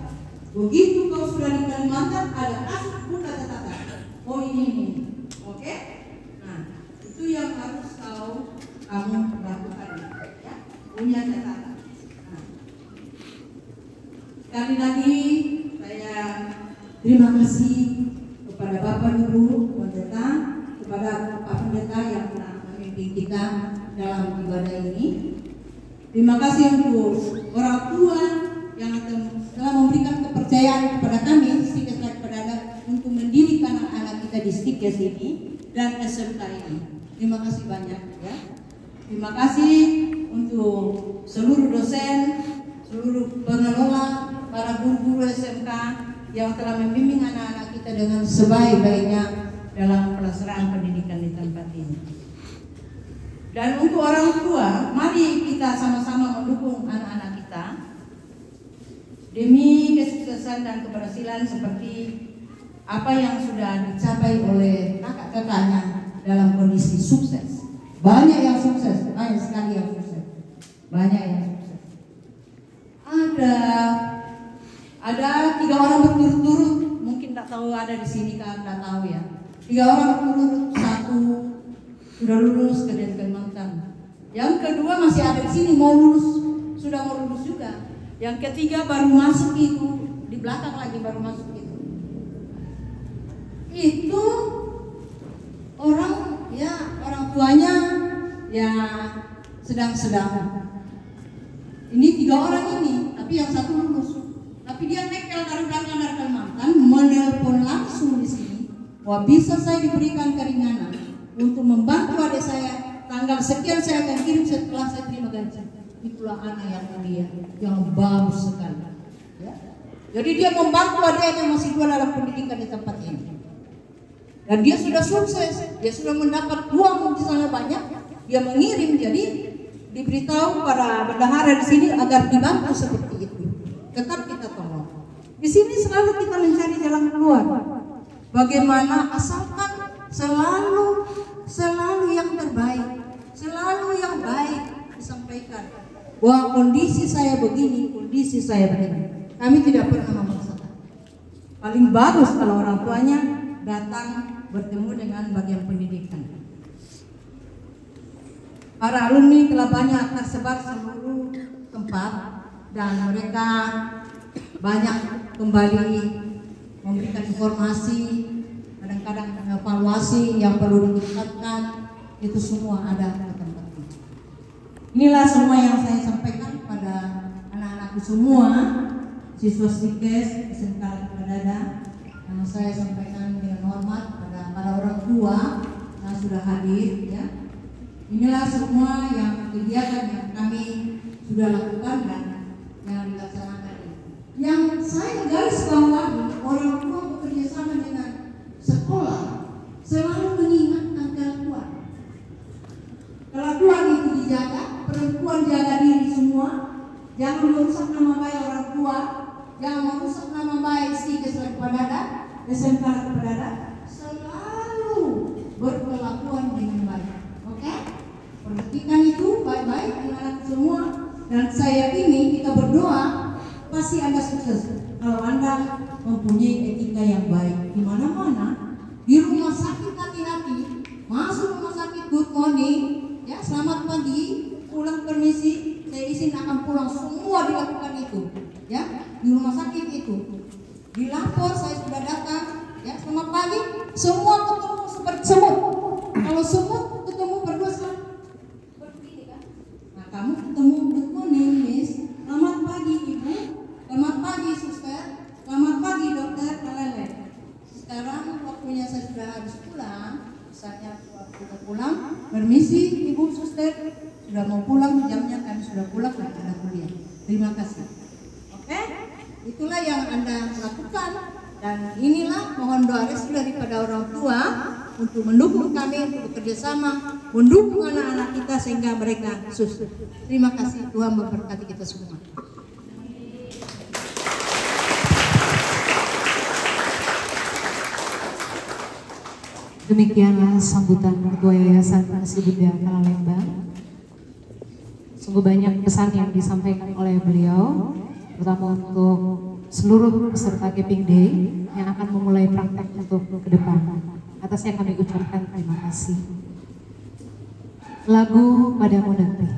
Begitu kau sudah di Kalimantan, ada kasus buka catatan. Oh ini. Oke? Nah, itu yang harus kamu lakukan, ya. Punya catatan. Nah. Sekali lagi saya terima kasih kepada Bapak Ibu Pendeta, kepada Pak Pendeta yang telah memimpin kita dalam ibadah ini. Terima kasih untuk orang tua yang telah memberikan kepercayaan kepada kami Stikes Padada untuk mendidik anak-anak kita di Stikes ini dan SMK ini. Terima kasih banyak, ya. Terima kasih untuk seluruh dosen, seluruh pengelola, para guru-guru SMK yang telah membimbing anak-anak kita dengan sebaik-baiknya dalam pelaksanaan pendidikan di tempat ini. Dan untuk orang tua, mari kita sama-sama mendukung anak-anak kita demi kesuksesan dan keberhasilan seperti apa yang sudah dicapai oleh kakak-kakaknya dalam kondisi sukses. Banyak yang sukses, banyak sekali yang sukses. Banyak yang sukses. Ada 3 orang berturut-turut, mungkin tak tahu ada di sini kan, tak tahu ya. 3 orang berturut-turut, 1 sudah lulus ke Kalimantan. Yang kedua masih ada di sini mau lulus, sudah mau lulus juga. Yang ketiga baru masuk itu, di belakang lagi baru masuk itu. Itu orang tuanya ya sedang-sedang. Ini 3 orang ini, tapi yang 1 lulus. Tapi dia nekel dari belakang dari Kalimantan, menelpon langsung di sini. Wah, bisa saya diberikan keringanan untuk membantu adik saya. Tanggal sekian saya akan kirim setelah saya terima gaji. Itulah anak yang mulia, yang bagus sekali. Ya. Jadi dia membantu adik yang masih 2 dalam pendidikan di tempat ini. Dan dia sudah sukses, dia sudah mendapat uang di sana banyak. Dia mengirim, jadi diberitahu para bendahara di sini agar dibantu seperti itu. Tetap kita tolong. Di sini selalu kita mencari jalan keluar. Bagaimana asalkan selalu yang terbaik, selalu yang baik disampaikan. Bahwa kondisi saya begini, kondisi saya begini. Kami tidak pernah memaksakan. Paling bagus kalau orang tuanya datang bertemu dengan bagian pendidikan. Para alumni telah banyak tersebar seluruh tempat dan mereka banyak kembali memberikan informasi, kadang-kadang evaluasi yang perlu ditingkatkan, itu semua ada di tempat ini. Inilah semua yang saya sampaikan pada anak-anakku semua, siswa Stikes SMK Padada, yang saya sampaikan dengan hormat pada para orang tua yang sudah hadir, ya. Inilah semua yang kegiatan yang kami sudah lakukan dan yang dilaksanakan. Yang saya garis bawahi, orang tua bekerja sama dengan sekolah selalu mengingatkan kelakuan. Kelakuan itu dijaga, perempuan jaga diri semua, jangan merusak nama baik orang tua, jangan merusak nama baik Stikes Padada, SMK Peradaan selalu berkelakuan dengan baik. Oke? Perhatikan itu baik-baik anak-anak semua. Dan saya ini kita berdoa pasti Anda sukses kalau Anda mempunyai etika yang baik di mana-mana. Di rumah sakit hati-hati, masuk rumah sakit good morning, ya selamat pagi, pulang permisi, saya izin akan pulang, semua dilakukan itu, ya di rumah sakit itu. Dilapor saya sudah datang, ya selamat pagi, semua ketemu seperti semut. Kalau semut ketemu berdua seperti kan? Nah kamu ketemu good morning, Miss, selamat pagi Ibu, selamat pagi Suster, selamat pagi Dokter, lele. Sekarang waktunya saya sudah harus pulang, misalnya waktu pulang, permisi Ibu Suster, sudah mau pulang, jamnya kami sudah pulang dan ada kuliah. Terima kasih. Oke, itulah yang Anda lakukan dan inilah mohon doa restu daripada orang tua untuk mendukung kami untuk bekerja sama, mendukung anak-anak kita sehingga mereka sukses. Terima kasih, Tuhan memberkati kita semua. Demikianlah sambutan Ketua Yayasan Asih Bunda Kalalembang. Sungguh banyak pesan yang disampaikan oleh beliau, terutama untuk seluruh peserta Gaping Day yang akan memulai praktek untuk ke depan. Atasnya kami ucapkan terima kasih. Lagu Padamu Nanti.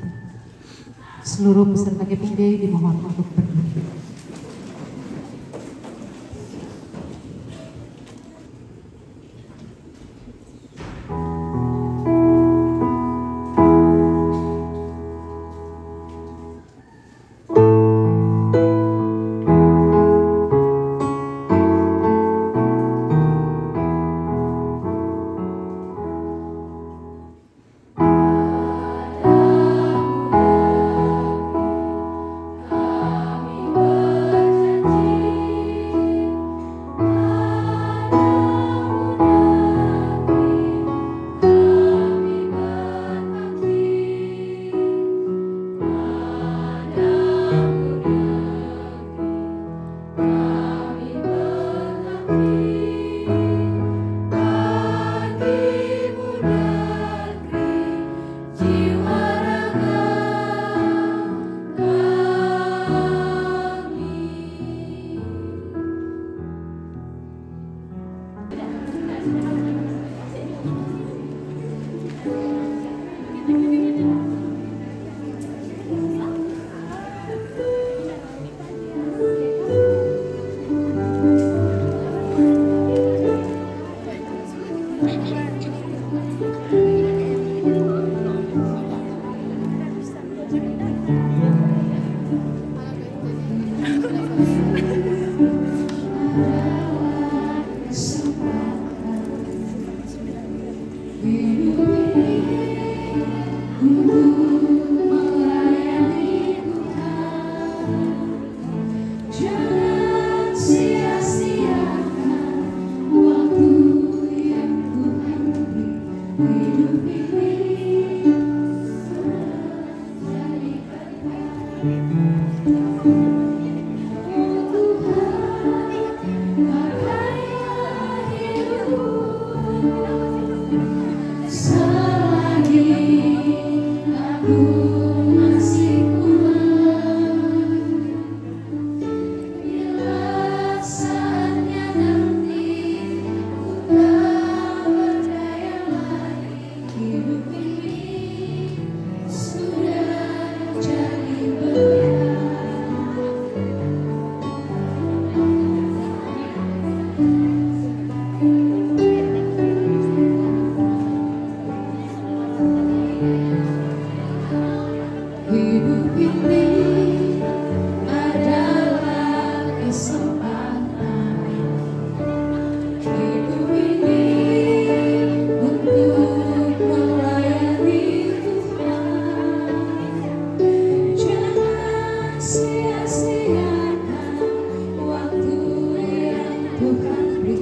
Seluruh peserta Gaping Day dimohon untuk berdiri. Sia-siakan waktu yang Tuhan beri.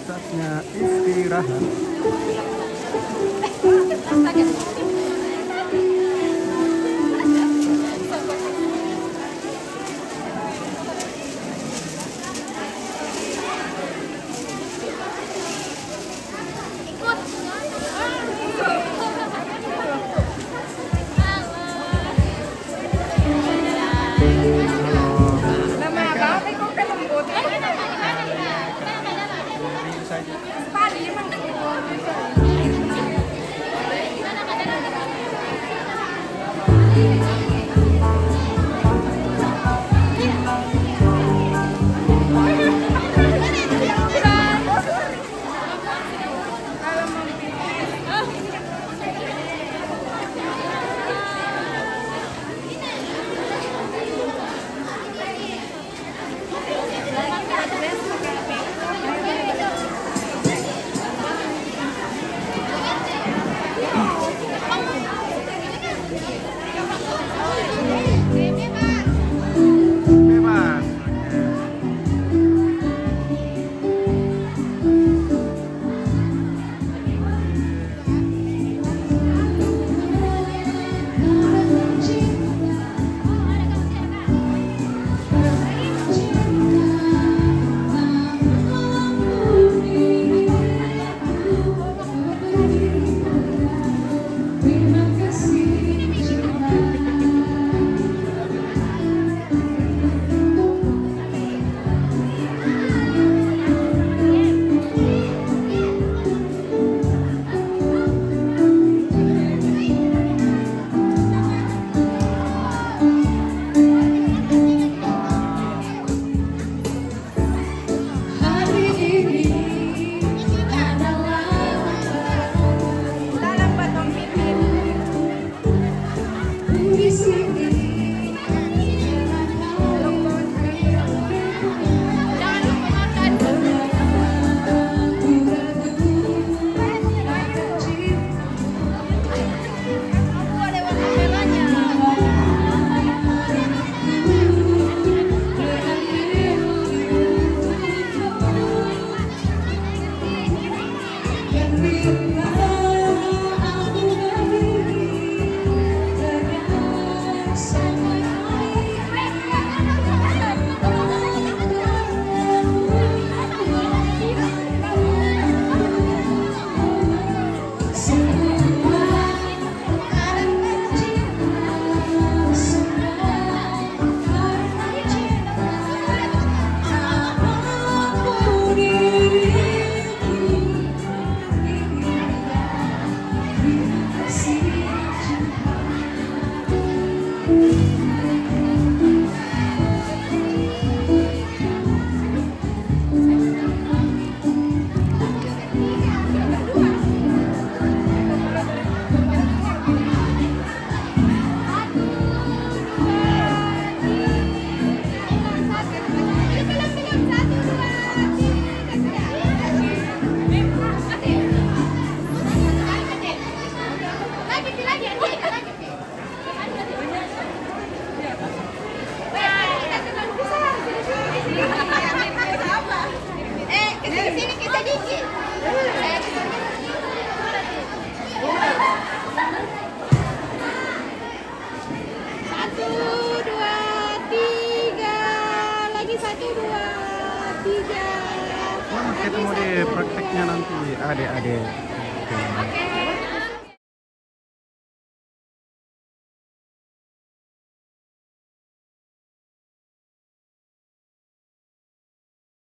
Saatnya istirahat. Ketemu di prakteknya nanti adik-adik.